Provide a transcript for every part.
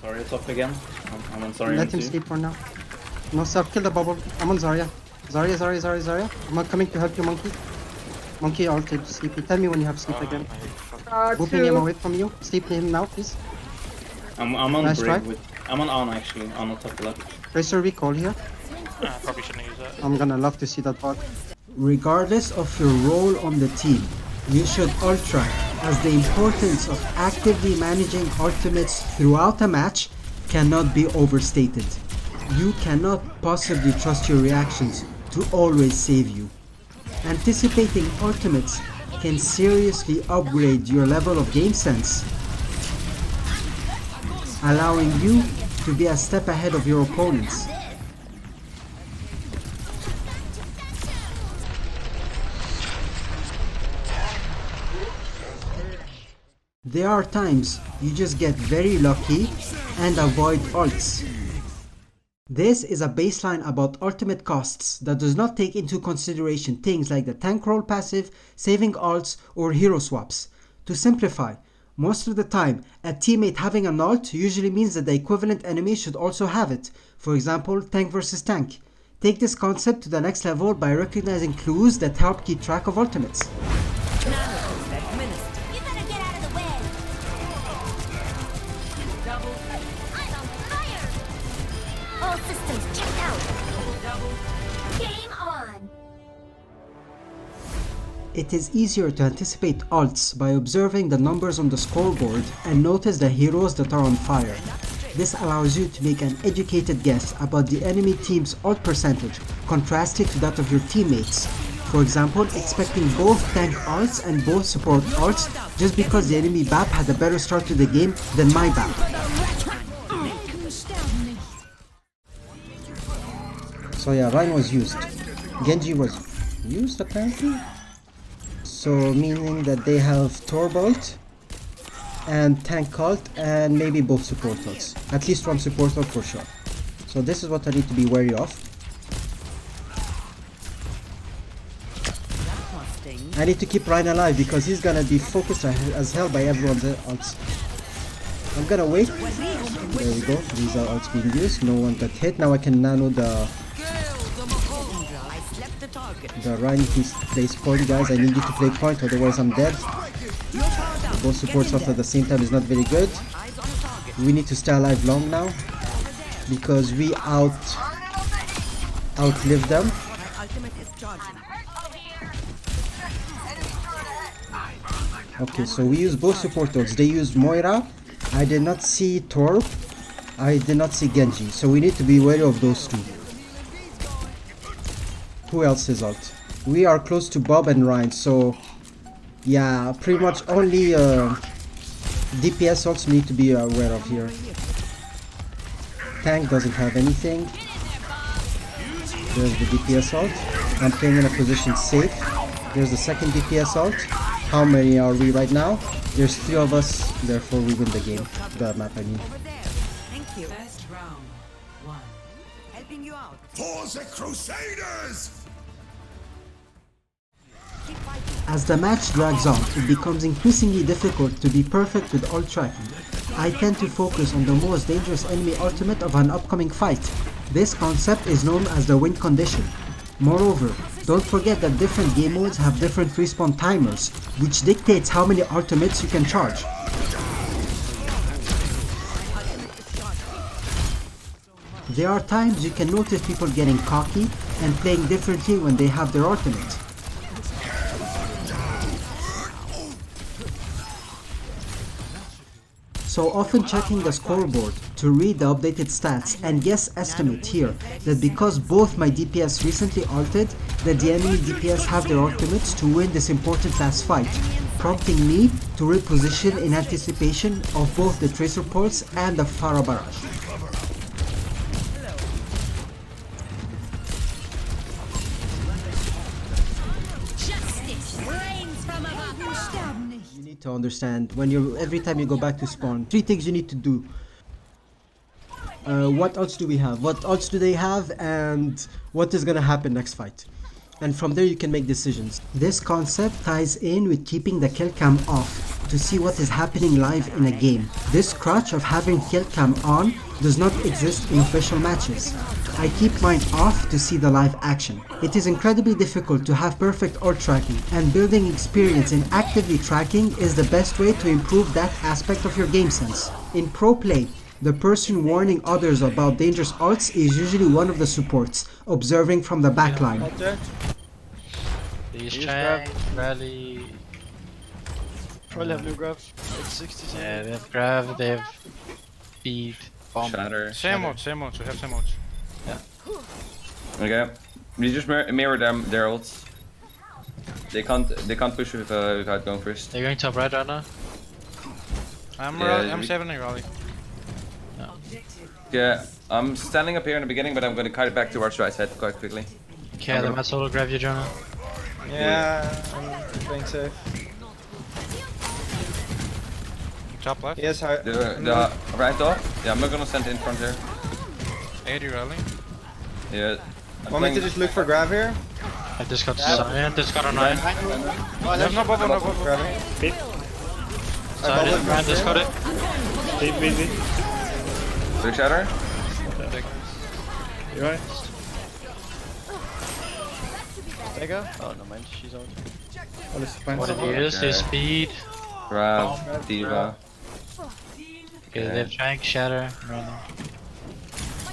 Zarya top again. I'm on Zarya. Let him sleep for now. No self, kill the bubble. I'm on Zarya. Zarya. I'm coming to help you, Monkey. Monkey ulted sleepy. Tell me when you have sleep again. Whooping him away from you. Sleep him now, please. I'm on Nice Brig try. with. I'm on actually. On top left. Tracer recall here. Probably shouldn't use that. I'm gonna love to see that bug. Regardless of your role on the team, you should ult track, as the importance of actively managing ultimates throughout a match cannot be overstated. You cannot possibly trust your reactions to always save you. Anticipating ultimates can seriously upgrade your level of game sense, allowing you to be a step ahead of your opponents. There are times you just get very lucky and avoid ults. This is a baseline about ultimate costs that does not take into consideration things like the tank roll passive, saving ults, or hero swaps. To simplify, most of the time, a teammate having an ult usually means that the equivalent enemy should also have it. For example, tank versus tank. Take this concept to the next level by recognizing clues that help keep track of ultimates. It is easier to anticipate ults by observing the numbers on the scoreboard and notice the heroes that are on fire. This allows you to make an educated guess about the enemy team's ult percentage, contrasted to that of your teammates. For example, expecting both tank ults and both support ults just because the enemy BAP had a better start to the game than my BAP. So yeah, Rhine was used. Genji was used apparently. So meaning that they have Torbolt and tank ult and maybe both support ults. At least one support ult for sure. So this is what I need to be wary of. I need to keep Ryan alive because he's gonna be focused as hell by everyone's ults. I'm gonna wait. There we go. These are ults being used. No one got hit. Now I can nano the Ryan. He plays point, guys. I need you to play point, otherwise I'm dead. Both supports off at the same time is not very good. We need to stay alive long now because we outlived them. Okay, so we use both support ults. They used Moira. I did not see Torb. I did not see Genji. So we need to be wary of those two. Who else is ult? We are close to Bob and Ryan, so yeah, pretty much only DPS ults we need to be aware of here. Tank doesn't have anything. There's the DPS ult. I'm playing in a position safe. There's the second DPS ult. How many are we right now? There's 3 of us, therefore we win the game. The map, I mean. Thank you. First round, 1. Helping you out. For the Crusaders! As the match drags on, it becomes increasingly difficult to be perfect with ult tracking. I tend to focus on the most dangerous enemy ultimate of an upcoming fight. This concept is known as the win condition. Moreover, don't forget that different game modes have different respawn timers, which dictates how many ultimates you can charge. There are times you can notice people getting cocky and playing differently when they have their ultimate. So often checking the scoreboard to read the updated stats and guess estimate here that because both my DPS recently ulted, that the enemy DPS have their ultimates to win this important last fight, prompting me to reposition in anticipation of both the Tracer Pulse and the Pharah Barrage. To understand when every time you go back to spawn, 3 things you need to do. What ults do we have? What ults do they have? And what is gonna happen next fight? and from there you can make decisions. This concept ties in with keeping the kill cam off to see what is happening live in a game. This crutch of having kill cam on does not exist in official matches. I keep mine off to see the live action. It is incredibly difficult to have perfect ult tracking, and building experience in actively tracking is the best way to improve that aspect of your game sense. In pro play, the person warning others about dangerous ults is usually one of the supports, observing from the backline. These tank, rally. Probably have new grab. It's 60. Yeah, they have grab, they have speed, bomb. Shatter. Same mode, we have same modes. Okay. We just mirror them, their ults. They can't push without going first. They're going top right now. I'm saving a rally. Yeah, I'm standing up here in the beginning, but I'm gonna cut it back towards right side quite quickly. Okay, let my solo grab you, Jonah. Yeah, I'm playing safe. Top left. Yes, high. The right door? Yeah, I'm not gonna stand in front here. 80 rally. Yeah. Want me to just look for grab here? I just got just got a 9. There's no bubble, no bubble. Grabbing. Sorry, man, just got it. Big shatter? You right? Vega? Oh, no, man, she's out. Oh, this is fine. What it is, is speed. Grab, Diva. Okay, they have tank, shatter, running.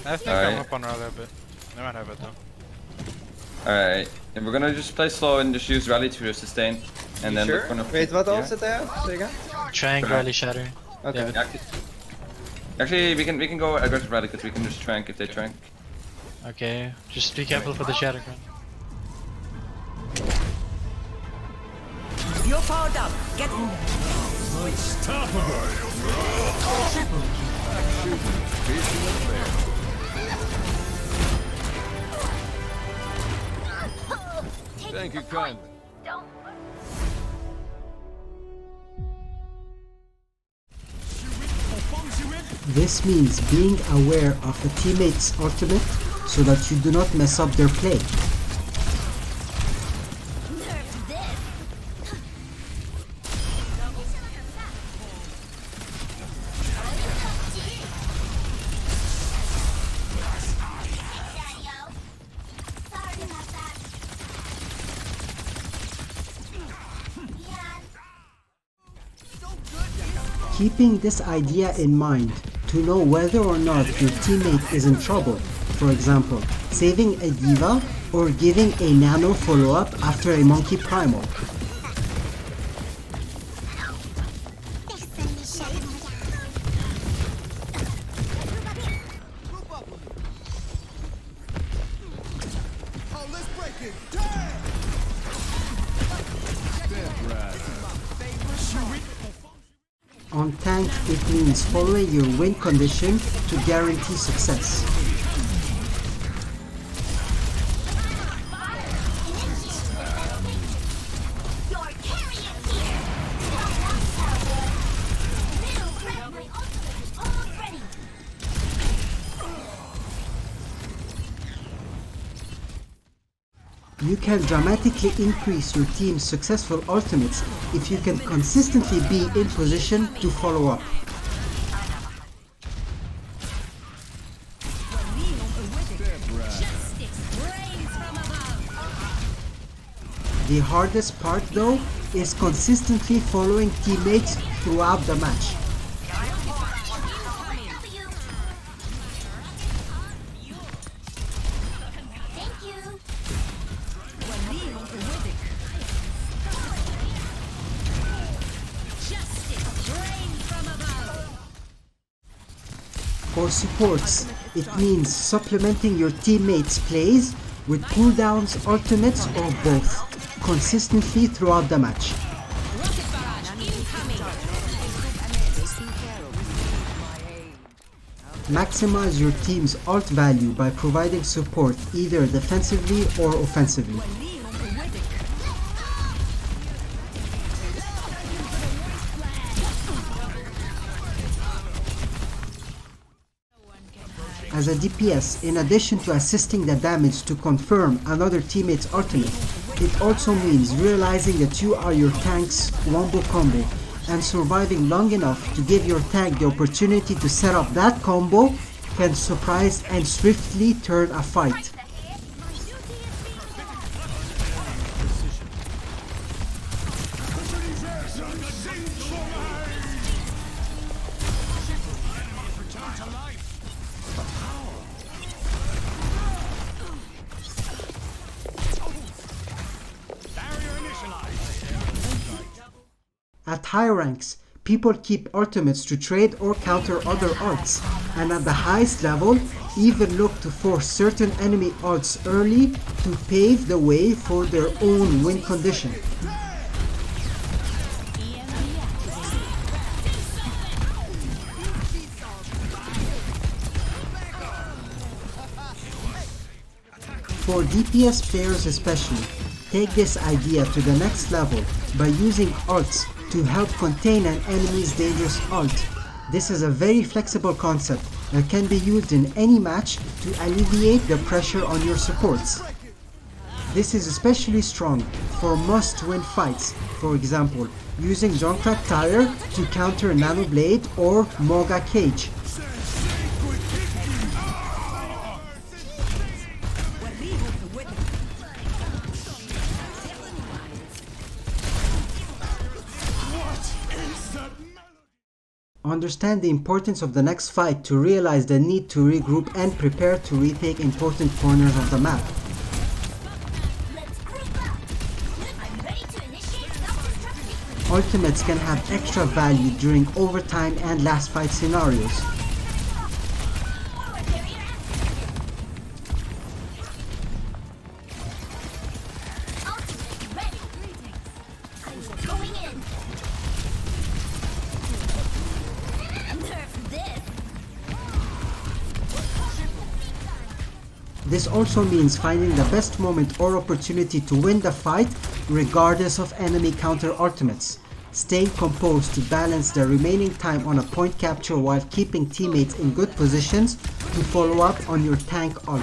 I think I'm up on rally a bit. They might have it though. Alright, and we're gonna just play slow and just use rally to sustain. And then Sure? look for Wait, what else did they have? Say again? Trank, rally, shatter. Okay. Yeah, Actually, we can go aggressive rally because we can just trank if they trank. okay, just be careful for the shatter. You're powered up. Get Thank you kindly. This means being aware of a teammate's ultimate so that you do not mess up their play. Keeping this idea in mind to know whether or not your teammate is in trouble, for example, saving a diva or giving a nano follow-up after a monkey primal. On tank, it means following your win condition to guarantee success. You can dramatically increase your team's successful ultimates if you can consistently be in position to follow up. The hardest part though is consistently following teammates throughout the match. For supports, it means supplementing your teammates' plays with cooldowns, ultimates, or both, consistently throughout the match. Maximize your team's ult value by providing support either defensively or offensively. as a DPS, in addition to assisting the damage to confirm another teammate's ultimate, it also means realizing that you are your tank's wombo combo and surviving long enough to give your tank the opportunity to set up that combo can surprise and swiftly turn a fight. At high ranks, people keep ultimates to trade or counter other ults, and at the highest level, even look to force certain enemy ults early to pave the way for their own win condition. For DPS players especially, take this idea to the next level by using ults to help contain an enemy's dangerous ult. This is a very flexible concept that can be used in any match to alleviate the pressure on your supports. This is especially strong for must-win fights, for example, using Junkrat Tire to counter Nano Blade or Moga Cage. Understand the importance of the next fight to realize the need to regroup and prepare to retake important corners of the map. Ultimates can have extra value during overtime and last fight scenarios. This also means finding the best moment or opportunity to win the fight regardless of enemy counter ultimates. Staying composed to balance the remaining time on a point capture while keeping teammates in good positions to follow up on your tank ult.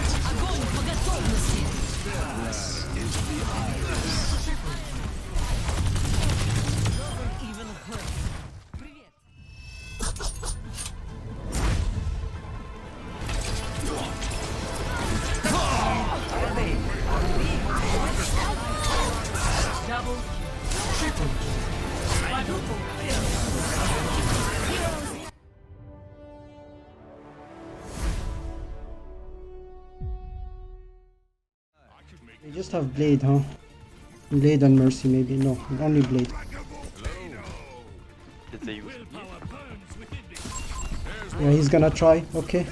They just have Blade, huh? Blade and Mercy maybe. No, only Blade. Yeah, he's gonna try. Okay.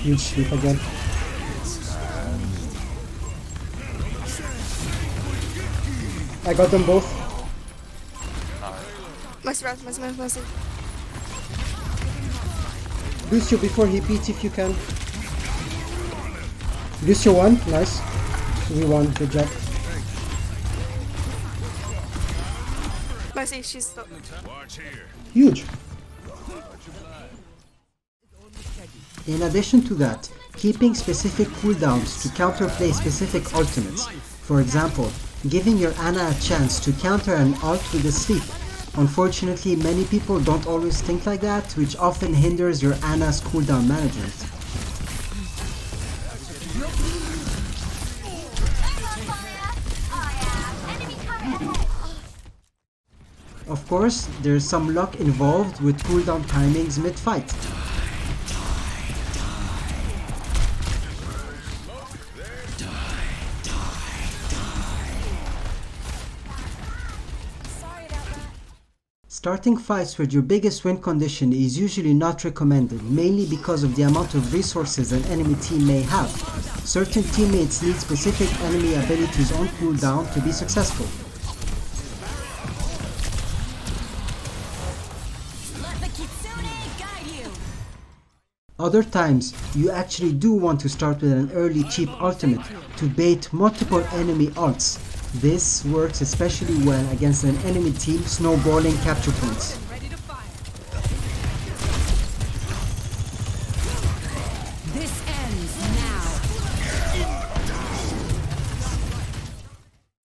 Huge sleep again. I got them both. Mercy. Lucio before he beats if you can. Lucio won. Nice. We won. Good job. Mercy, she's still. Huge. In addition to that, keeping specific cooldowns to counterplay specific ultimates. For example, giving your Ana a chance to counter an ult with a sleep. Unfortunately, many people don't always think like that, which often hinders your Ana's cooldown management. Of course, there's some luck involved with cooldown timings mid-fight. Starting fights with your biggest win condition is usually not recommended, mainly because of the amount of resources an enemy team may have. Certain teammates need specific enemy abilities on cooldown to be successful. Other times, you actually do want to start with an early cheap ultimate to bait multiple enemy ults. This works especially well against an enemy team snowballing capture points.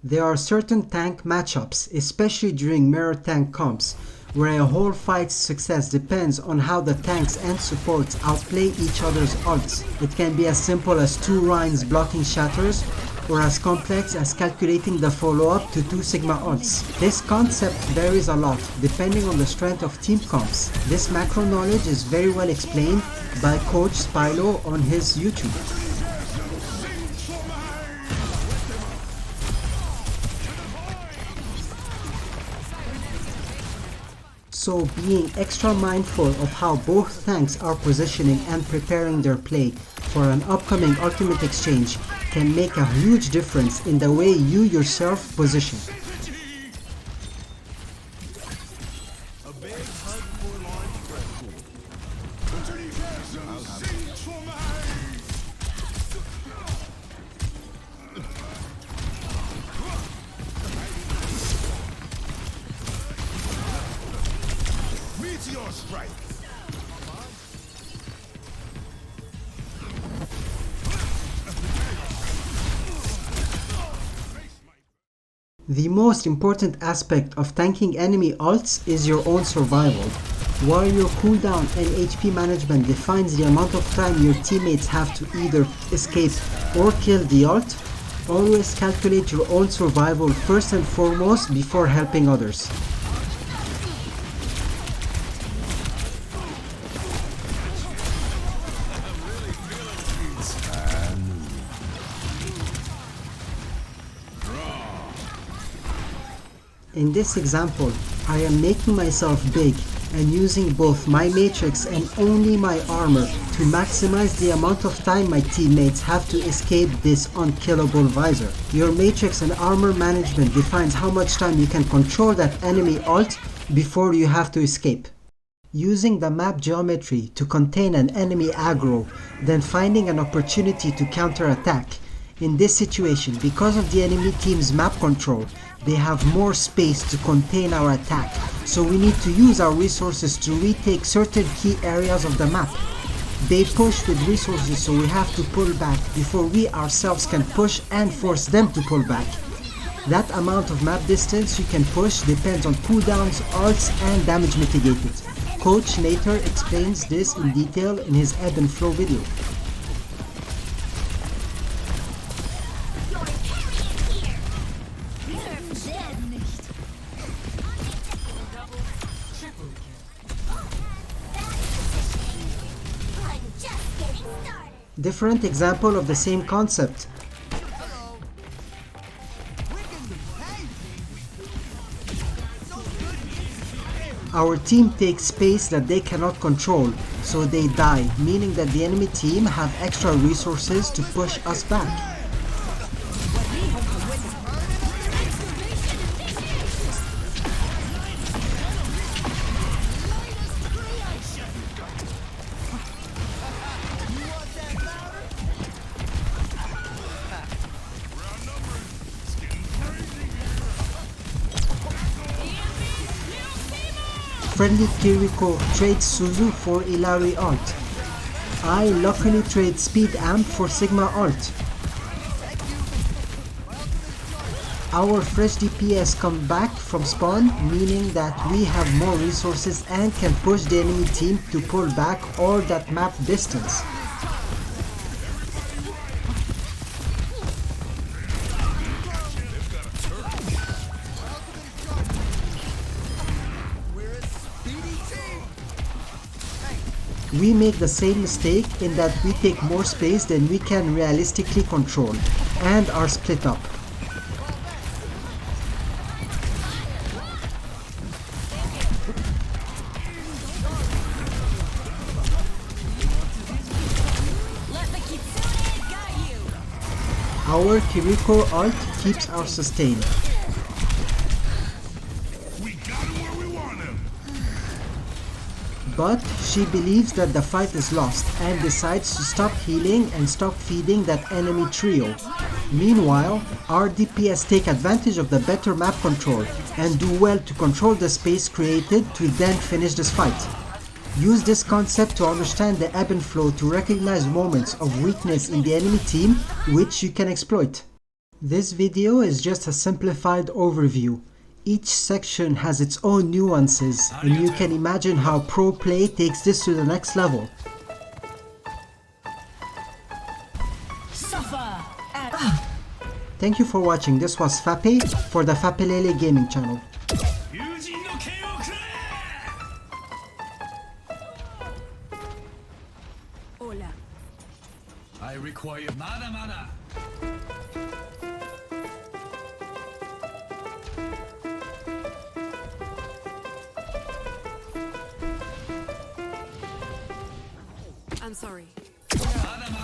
There are certain tank matchups, especially during mirror tank comps, where a whole fight's success depends on how the tanks and supports outplay each other's ults. It can be as simple as 2 Rhines blocking shatters, or as complex as calculating the follow-up to 2 Sigma ults. This concept varies a lot depending on the strength of team comps. This macro knowledge is very well explained by Coach Spilo on his YouTube. So being extra mindful of how both tanks are positioning and preparing their play for an upcoming ultimate exchange can make a huge difference in the way you yourself position. The most important aspect of tanking enemy ults is your own survival. While your cooldown and HP management defines the amount of time your teammates have to either escape or kill the ult, always calculate your own survival first and foremost before helping others. In this example, I am making myself big and using both my matrix and only my armor to maximize the amount of time my teammates have to escape this unkillable visor. Your matrix and armor management defines how much time you can control that enemy ult before you have to escape. Using the map geometry to contain an enemy aggro, then finding an opportunity to counterattack. In this situation, because of the enemy team's map control, they have more space to contain our attack, so we need to use our resources to retake certain key areas of the map. They push with resources, so we have to pull back before we ourselves can push and force them to pull back. That amount of map distance you can push depends on cooldowns, ults, and damage mitigated. Coach later explains this in detail in his ebb and flow video. Different example of the same concept. Our team takes space that they cannot control, so they die, meaning that the enemy team have extra resources to push us back. Friendly Kiriko trades Suzu for Ilari ult. I luckily trade Speed Amp for Sigma ult. Our fresh DPS come back from spawn, meaning that we have more resources and can push the enemy team to pull back all that map distance. We make the same mistake in that we take more space than we can realistically control and are split up. Our Kiriko ult keeps our sustain. But she believes that the fight is lost and decides to stop healing and stop feeding that enemy trio. Meanwhile, our DPS take advantage of the better map control and do well to control the space created to then finish this fight. Use this concept to understand the ebb and flow to recognize moments of weakness in the enemy team which you can exploit. This video is just a simplified overview. Each section has its own nuances, and you can imagine how pro play takes this to the next level. Thank you for watching. This was Fape for the Fapelele gaming channel. I require mana. I'm sorry. Mana.